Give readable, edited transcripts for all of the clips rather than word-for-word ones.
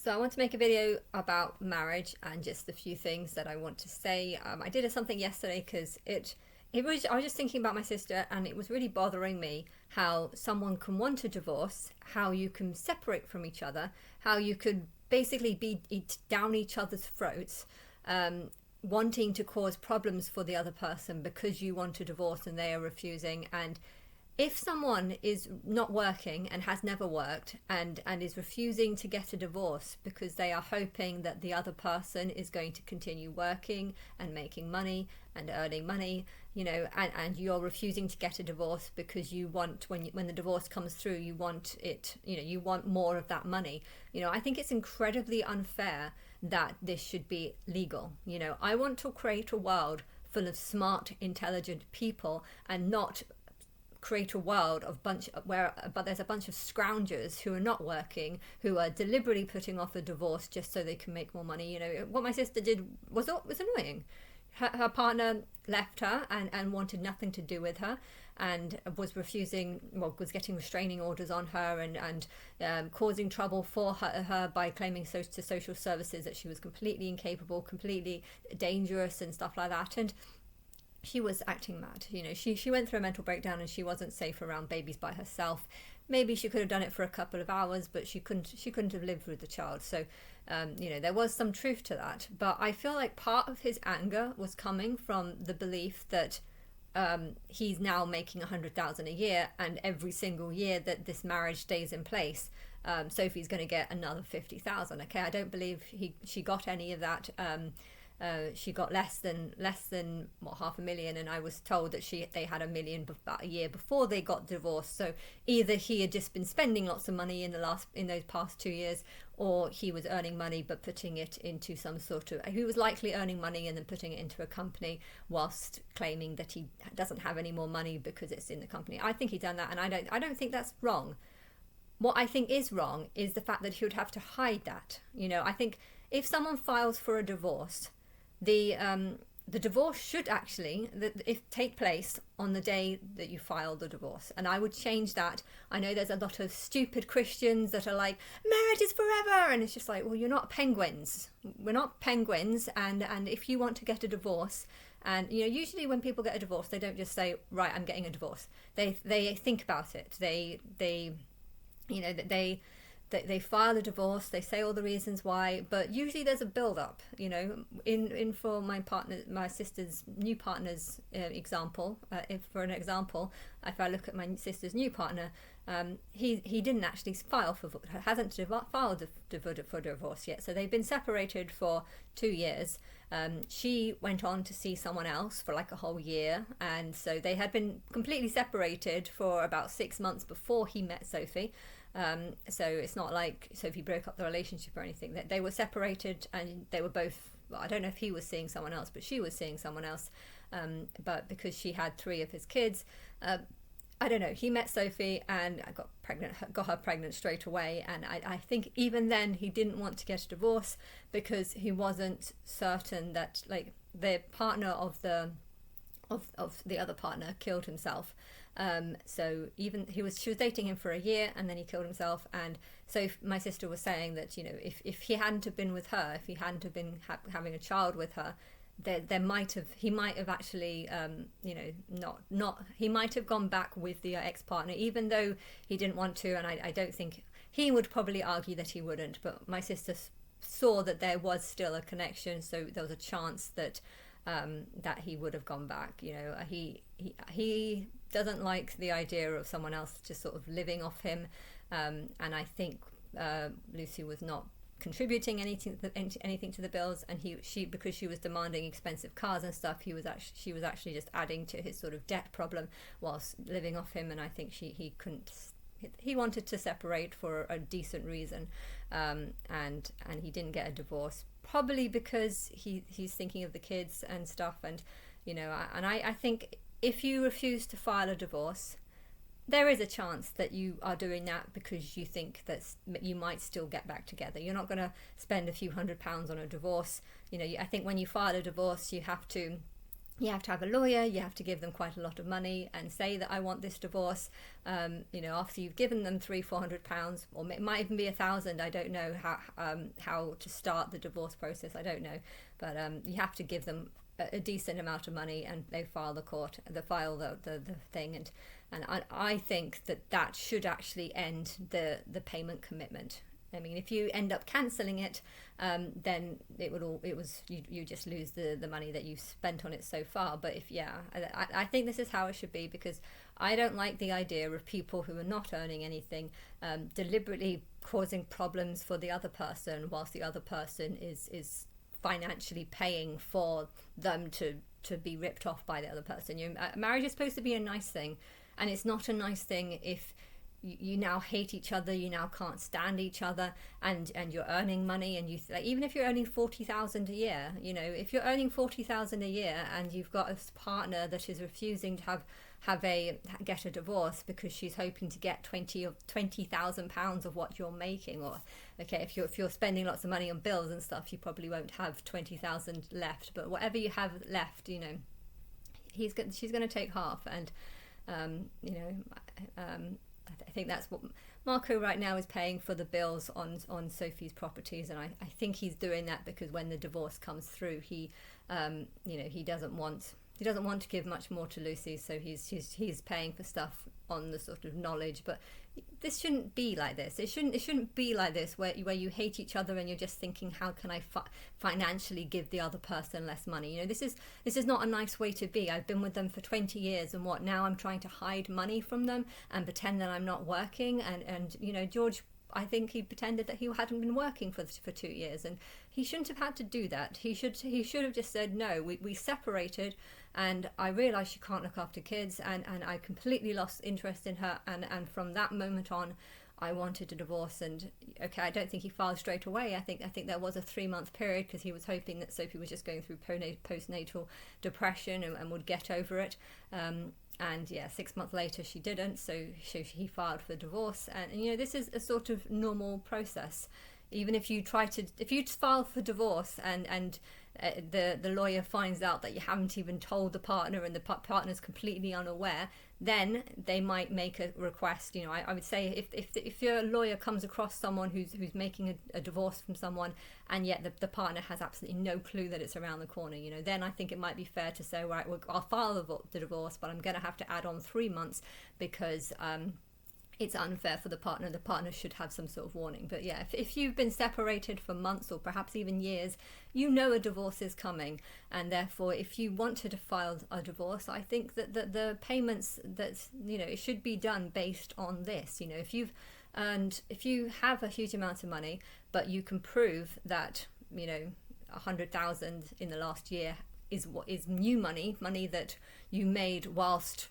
So I want to make a video about marriage and just a few things that I want to say. I did something yesterday because it was I was just thinking about my sister, and it was really bothering me how someone can want a divorce, how you can separate from each other, how you could basically be down each other's throats, wanting to cause problems for the other person because you want a divorce and they are refusing. And if someone is not working and has never worked and is refusing to get a divorce because they are hoping that the other person is going to continue working and making money and earning money, and you're refusing to get a divorce because you want, when the divorce comes through, you want it, you want more of that money. I think it's incredibly unfair that this should be legal. I want to create a world full of smart, intelligent people, and not create a world of but there's a bunch of scroungers who are not working, who are deliberately putting off a divorce just so they can make more money. What my sister did was annoying. Her partner left her and wanted nothing to do with her, and was was getting restraining orders on her, and causing trouble for her by claiming to social services that she was completely incapable, completely dangerous and stuff like that. And she was acting mad. She went through a mental breakdown, and she wasn't safe around babies by herself. Maybe she could have done it for a couple of hours, but she couldn't have lived with the child. So there was some truth to that. But I feel like part of his anger was coming from the belief that he's now making 100,000 a year, and every single year that this marriage stays in place, Sophie's going to get another 50,000. Okay, I don't believe she got any of that. She got less than $500,000, and I was told that they had $1 million about a year before they got divorced. So either he had just been spending lots of money in those past 2 years, or he was earning money but putting it into he was likely earning money and then putting it into a company whilst claiming that he doesn't have any more money because it's in the company. I think he'd done that, and I don't think that's wrong. What I think is wrong is the fact that he would have to hide that. I think if someone files for a divorce, the divorce should actually take place on the day that you file the divorce. And I would change that. I know there's a lot of stupid Christians that are like, marriage is forever, and it's just like, well, you're not penguins. We're not penguins. And if you want to get a divorce, and usually when people get a divorce, they don't just say, right, I'm getting a divorce. They think about it. They file a divorce, they say all the reasons why, but usually there's a build-up. In for my sister's new partner's example, if I look at my sister's new partner, he didn't actually hasn't filed for divorce yet. So they've been separated for 2 years. She went on to see someone else for like a whole year, and so they had been completely separated for about 6 months before he met Sophie. So it's not like Sophie broke up the relationship or anything. They were separated, and they were both, well, I don't know if he was seeing someone else, but she was seeing someone else. But because she had 3 of his kids, I don't know, he met Sophie and got her pregnant straight away. And I think even then he didn't want to get a divorce because he wasn't certain that, like, the partner of the other partner killed himself. So she was dating him for a year, and then he killed himself. And so my sister was saying that if he hadn't have been with her, if he hadn't have been having a child with her, he might have actually he might have gone back with the ex-partner, even though he didn't want to. And I don't think he would probably argue that he wouldn't, but my sister saw that there was still a connection, so there was a chance that he would have gone back. He doesn't like the idea of someone else just sort of living off him, and I think Lucy was not contributing anything to the bills, and because she was demanding expensive cars and stuff, she was actually just adding to his sort of debt problem whilst living off him. And I think he wanted to separate for a decent reason, and he didn't get a divorce, probably because he's thinking of the kids and stuff. And I think if you refuse to file a divorce, there is a chance that you are doing that because you think that you might still get back together. You're not going to spend a few £100s on a divorce. I think when you file a divorce, you have to You have to have a lawyer, you have to give them quite a lot of money and say that I want this divorce. After you've given them £300-400, or it might even be 1,000. I don't know how to start the divorce process. I don't know, but you have to give them a decent amount of money, and they file the thing, and I think that should actually end the payment commitment. I mean, if you end up cancelling it, then you just lose the money that you've spent on it so far. But I think this is how it should be, because I don't like the idea of people who are not earning anything deliberately causing problems for the other person, whilst the other person is financially paying for them to be ripped off by the other person. Marriage is supposed to be a nice thing, and it's not a nice thing if you now hate each other, you now can't stand each other, and you're earning money, and even if you're earning 40,000 a year, if you're earning 40,000 a year and you've got a partner that is refusing to get a divorce because she's hoping to get £20,000 of what you're making, or if you're spending lots of money on bills and stuff, you probably won't have 20,000 left, but whatever you have left, she's going to take half, and I think that's what Marco right now is paying for the bills on Sophie's properties, and I think he's doing that because when the divorce comes through, he doesn't want to give much more to Lucy, so he's paying for stuff on the sort of knowledge. But this shouldn't be like this. It shouldn't be like this where you hate each other and you're just thinking, how can I financially give the other person less money? This is not a nice way to be. I've been with them for 20 years, and now I'm trying to hide money from them and pretend that I'm not working, and George, I think he pretended that he hadn't been working for 2 years, and he shouldn't have had to do that. He should have just said, no, we separated, and I realised she can't look after kids, and I completely lost interest in her, and from that moment on, I wanted a divorce. And I don't think he filed straight away. I think there was a 3-month period because he was hoping that Sophie was just going through postnatal depression and would get over it. And 6 months later she didn't, so he filed for divorce. And this is a sort of normal process. Even if you file for divorce and the lawyer finds out that you haven't even told the partner, and the partner's completely unaware, then they might make a request. I would say if your lawyer comes across someone who's making a divorce from someone, and yet the partner has absolutely no clue that it's around the corner, then I think it might be fair to say, right, well, I'll file the divorce, but I'm going to have to add on 3 months because it's unfair for the partner. The partner should have some sort of warning. But if you've been separated for months or perhaps even years, a divorce is coming, and therefore if you wanted to file a divorce, I think that the payments it should be done based on this. If you have a huge amount of money, but you can prove that 100,000 in the last year is what is new money that you made whilst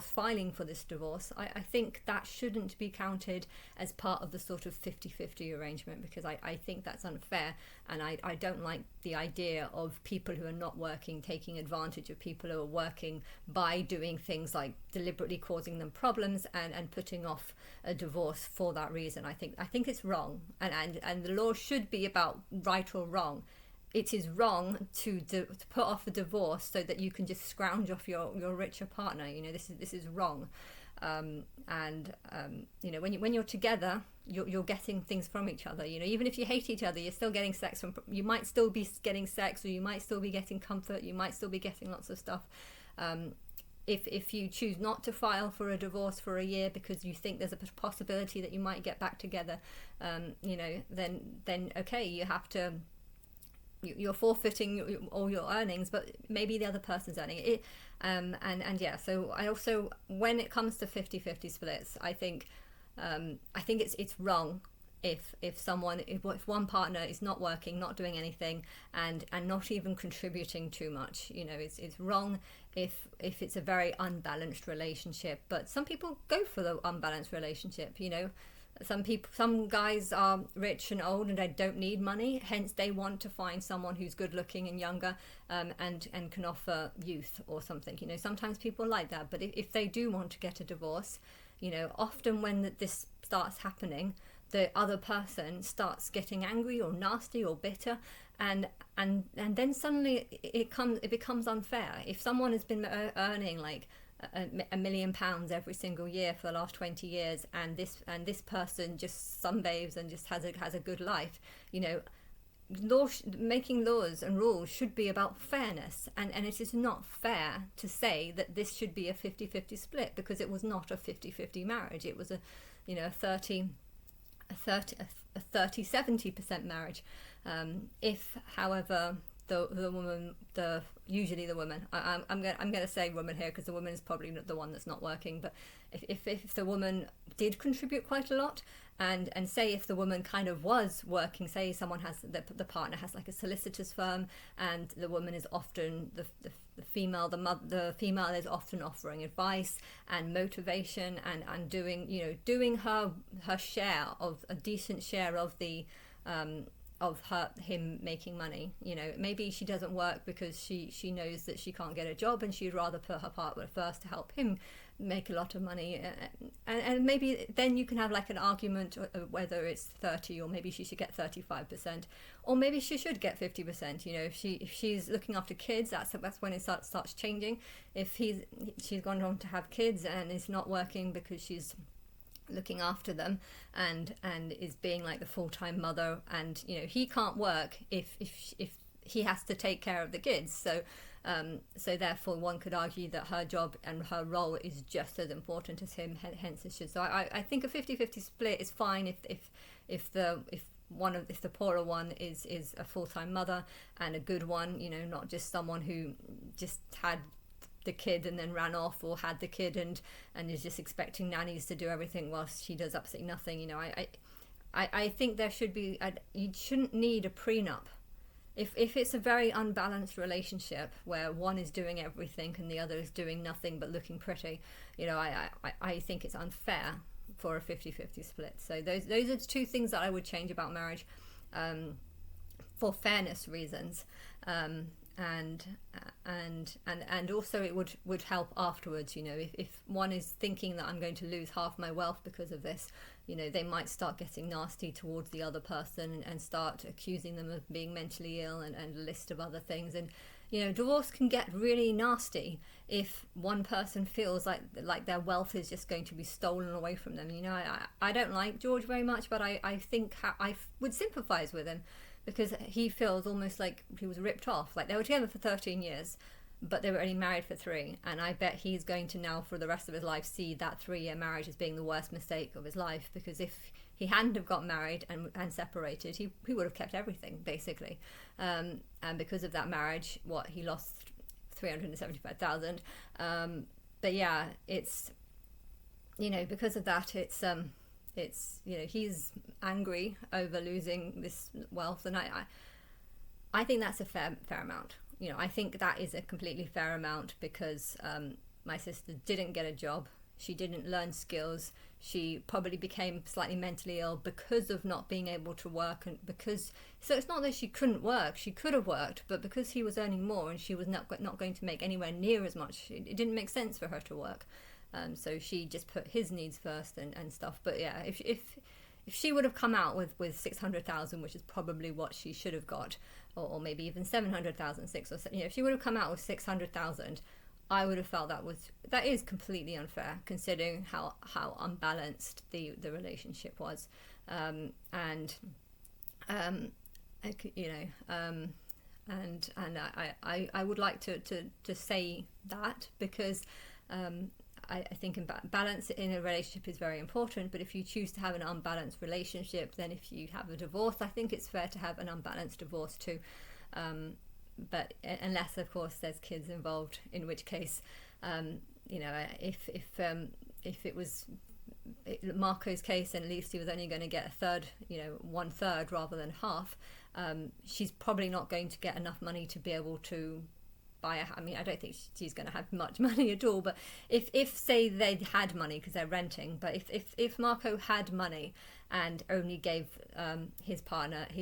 filing for this divorce, I think that shouldn't be counted as part of the sort of 50-50 arrangement, because I think that's unfair, and I don't like the idea of people who are not working taking advantage of people who are working by doing things like deliberately causing them problems and putting off a divorce for that reason. I think it's wrong, and the law should be about right or wrong. It is wrong to put off a divorce so that you can just scrounge off your richer partner. This is wrong. When you're together, you're getting things from each other. Even if you hate each other, you're still getting sex from. You might still be getting sex, or you might still be getting comfort. You might still be getting lots of stuff. If you choose not to file for a divorce for a year because you think there's a possibility that you might get back together, then okay, you have to. You're forfeiting all your earnings, but maybe the other person's earning it. So I also, when it comes to 50-50 splits, I think it's wrong if one partner is not working, not doing anything, and not even contributing too much. It's wrong if it's a very unbalanced relationship. But some people go for the unbalanced relationship. Some guys are rich and old and they don't need money, hence they want to find someone who's good looking and younger, and can offer youth or something. Sometimes people like that, but if they do want to get a divorce, often when this starts happening, the other person starts getting angry or nasty or bitter, and then suddenly it becomes unfair. If someone has been earning like £1 million every single year for the last 20 years, and this person just sunbathes and just has a good life, making laws and rules should be about fairness, and it is not fair to say that this should be a 50-50 split, because it was not a 50-50 marriage. It was a 30-70% marriage. If, however, the woman, usually the woman, I'm going to say woman here because the woman is probably the one that's not working, but if the woman did contribute quite a lot, and say if the woman kind of was working, say someone has, the partner has like a solicitor's firm, and the woman is often the female is often offering advice and motivation, and doing her share, of a decent share of the of him making money. Maybe she doesn't work because she knows that she can't get a job, and she'd rather put her partner first to help him make a lot of money, and maybe then you can have like an argument whether it's 30, or maybe she should get 35%, or maybe she should get 50%. If she's looking after kids, that's when it starts changing. If she's gone on to have kids and is not working because she's looking after them, and is being like the full-time mother, and he can't work if he has to take care of the kids, so therefore one could argue that her job and her role is just as important as him, hence it should. So I think a 50-50 split is fine if the poorer one is a full-time mother, and a good one, not just someone who just had the kid and then ran off, or had the kid and is just expecting nannies to do everything whilst she does absolutely nothing. I think there should be you shouldn't need a prenup if it's a very unbalanced relationship where one is doing everything and the other is doing nothing but looking pretty. I think it's unfair for a 50-50 split. So those are the two things that I would change about marriage, for fairness reasons. And also it would help afterwards. If one is thinking that I'm going to lose half my wealth because of this, they might start getting nasty towards the other person, and start accusing them of being mentally ill, and a list of other things. And divorce can get really nasty if one person feels like their wealth is just going to be stolen away from them. I don't like George very much, but I think I would sympathize with him, because he feels almost like he was ripped off. Like, they were together for 13 years, but they were only married for 3. And I bet he's going to now, for the rest of his life, see that 3-year marriage as being the worst mistake of his life. Because if he hadn't have got married and separated, he would have kept everything, basically. And because of that marriage, he lost $375,000. But yeah, it's, because of that, it's he's angry over losing this wealth, and I think that's a fair amount. I think that is a completely fair amount, because my sister didn't get a job, she didn't learn skills, she probably became slightly mentally ill because of not being able to work, so it's not that she couldn't work, she could have worked, but because he was earning more and she was not going to make anywhere near as much, it didn't make sense for her to work. So she just put his needs first and stuff. But yeah, if she would have come out with 600,000, which is probably what she should have got, or maybe even 700,000, if she would have come out with 600,000, I would have felt that is completely unfair, considering how unbalanced the relationship was, and I would like to say that, because I think balance in a relationship is very important, but if you choose to have an unbalanced relationship, then if you have a divorce, I think it's fair to have an unbalanced divorce too. But unless, of course, there's kids involved, in which case, if it was Marco's case, and at least he was only going to get a third, 1/3 rather than half, she's probably not going to get enough money to be able to buy I don't think she's going to have much money at all, but if say they had money because they're renting, but if Marco had money and only gave his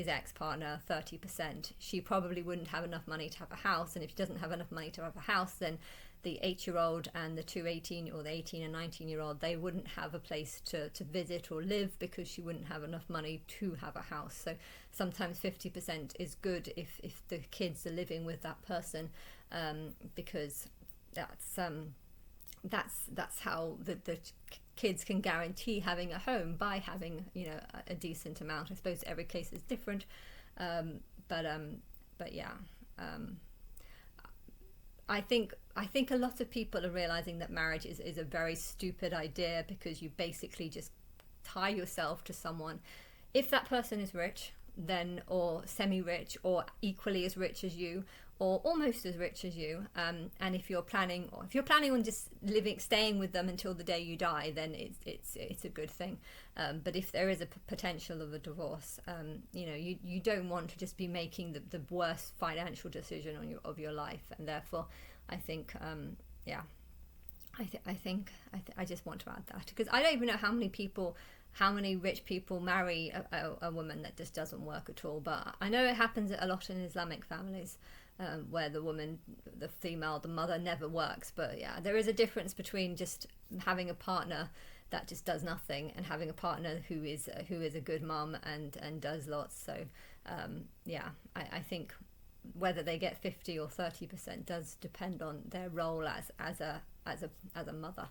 ex-partner 30%, she probably wouldn't have enough money to have a house, and if she doesn't have enough money to have a house, then the 8-year-old and the two 18 or the 18 and 19-year-old, they wouldn't have a place to visit or live because she wouldn't have enough money to have a house. So sometimes 50% is good if the kids are living with that person, because that's how the kids can guarantee having a home by having, you know, a decent amount. I suppose every case is different, but yeah. I think a lot of people are realizing that marriage is a very stupid idea, because you basically just tie yourself to someone. If that person is rich, then, or semi-rich, or equally as rich as you, or almost as rich as you, and if you're planning on just staying with them until the day you die, then it's a good thing. But if there is a potential of a divorce, you know, you don't want to just be making the worst financial decision of your life. And therefore, I think, I just want to add that, because I don't even know how many rich people marry a woman that just doesn't work at all. But I know it happens a lot in Islamic families, where the mother never works. But yeah, there is a difference between just having a partner that just does nothing and having a partner who is a good mum and does lots. So I think whether they get 50 or 30% does depend on their role as a mother.